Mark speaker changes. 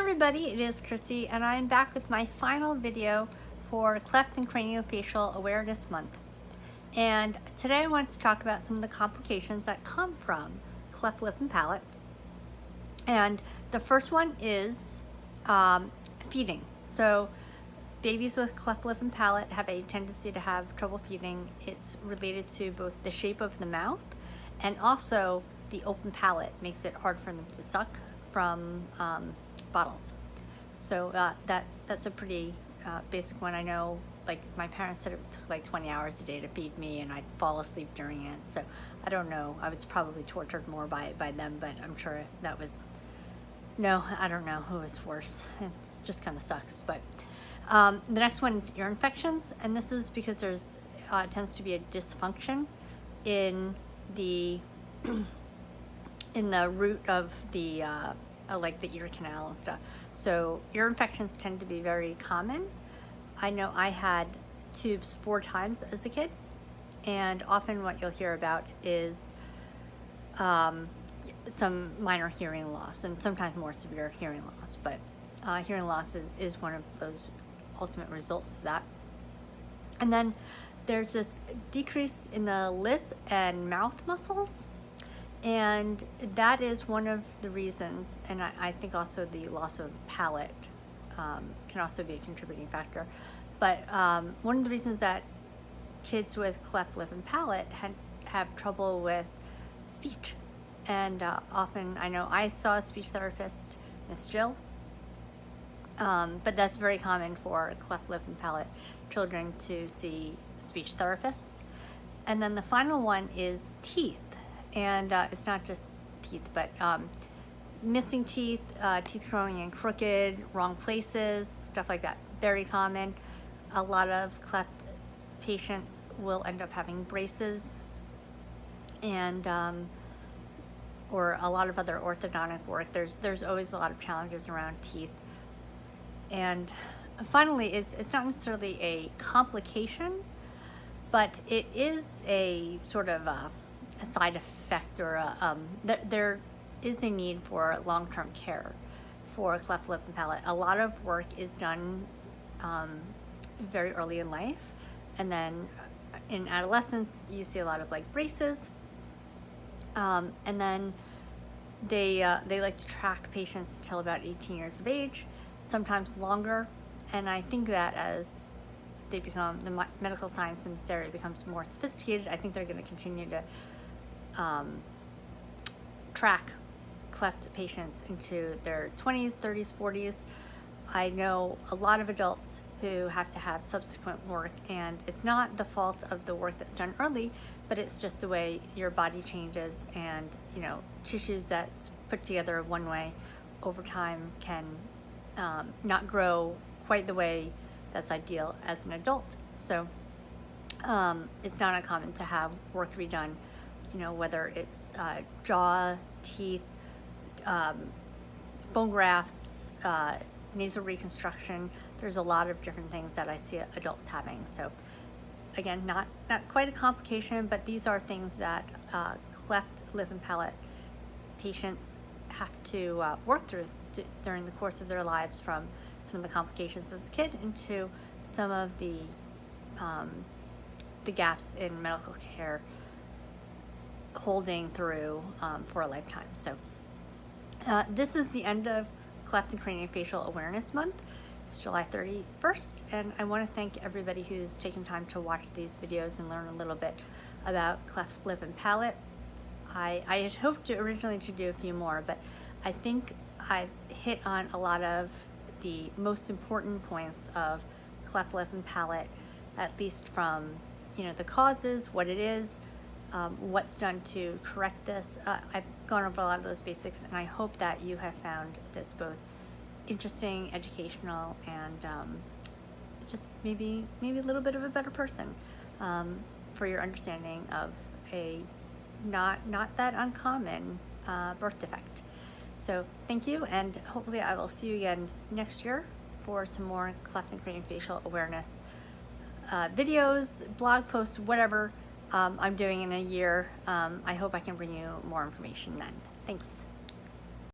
Speaker 1: everybody, it is Chrissy and I'm back with my final video for Cleft and Craniofacial Awareness Month. And today I want to talk about some of the complications that come from cleft lip and palate. And the first one is feeding. So babies with cleft lip and palate have a tendency to have trouble feeding. It's related to both the shape of the mouth and also the open palate makes it hard for them to suck from bottles. So that's a pretty basic one. I know, like, my parents said it took like 20 hours a day to feed me and I'd fall asleep during it. So I don't know, I was probably tortured more by them, but I'm sure that was, no, I don't know who was worse. It just kind of sucks. But the next one is ear infections, and this is because there's tends to be a dysfunction in the in the root of the like the ear canal and stuff. So ear infections tend to be very common. I know I had tubes 4 times as a kid, and often what you'll hear about is some minor hearing loss and sometimes more severe hearing loss, but hearing loss is one of those ultimate results of that. And then there's this decrease in the lip and mouth muscles, and that is one of the reasons, and I think also the loss of palate can also be a contributing factor. But one of the reasons that kids with cleft lip and palate have trouble with speech, and often, I know I saw a speech therapist, Miss Jill, but that's very common for cleft lip and palate children to see speech therapists. And then the final one is teeth. And it's not just teeth, but missing teeth, teeth growing in crooked, wrong places, stuff like that. Very common. A lot of cleft patients will end up having braces and or a lot of other orthodontic work. There's always a lot of challenges around teeth. And finally, it's not necessarily a complication, but it is a sort of a side effect, or there is a need for long-term care for cleft lip and palate. A lot of work is done very early in life, and then in adolescence you see a lot of like braces, and then they like to track patients till about 18 years of age, sometimes longer. And I think that as they become, the medical science in this area becomes more sophisticated, I think they're going to continue to track cleft patients into their 20s, 30s, 40s. I know a lot of adults who have to have subsequent work, and it's not the fault of the work that's done early, but it's just the way your body changes, and tissues that's put together one way over time can not grow quite the way that's ideal as an adult. So it's not uncommon to have work redone, whether it's jaw, teeth, bone grafts, nasal reconstruction. There's a lot of different things that I see adults having. So again, not quite a complication, but these are things that cleft lip and palate patients have to work through during the course of their lives, from some of the complications as a kid into some of the gaps in medical care holding through for a lifetime. So this is the end of Cleft and Craniofacial Awareness Month. It's July 31st, and I want to thank everybody who's taken time to watch these videos and learn a little bit about cleft lip and palate. I had hoped to originally to do a few more, but I think I've hit on a lot of the most important points of cleft lip and palate, at least from the causes, what it is, what's done to correct this. I've gone over a lot of those basics, and I hope that you have found this both interesting, educational, and just maybe a little bit of a better person for your understanding of a not that uncommon birth defect. So thank you, and hopefully I will see you again next year for some more cleft and craniofacial awareness videos, blog posts, whatever I'm doing in a year. I hope I can bring you more information then. Thanks.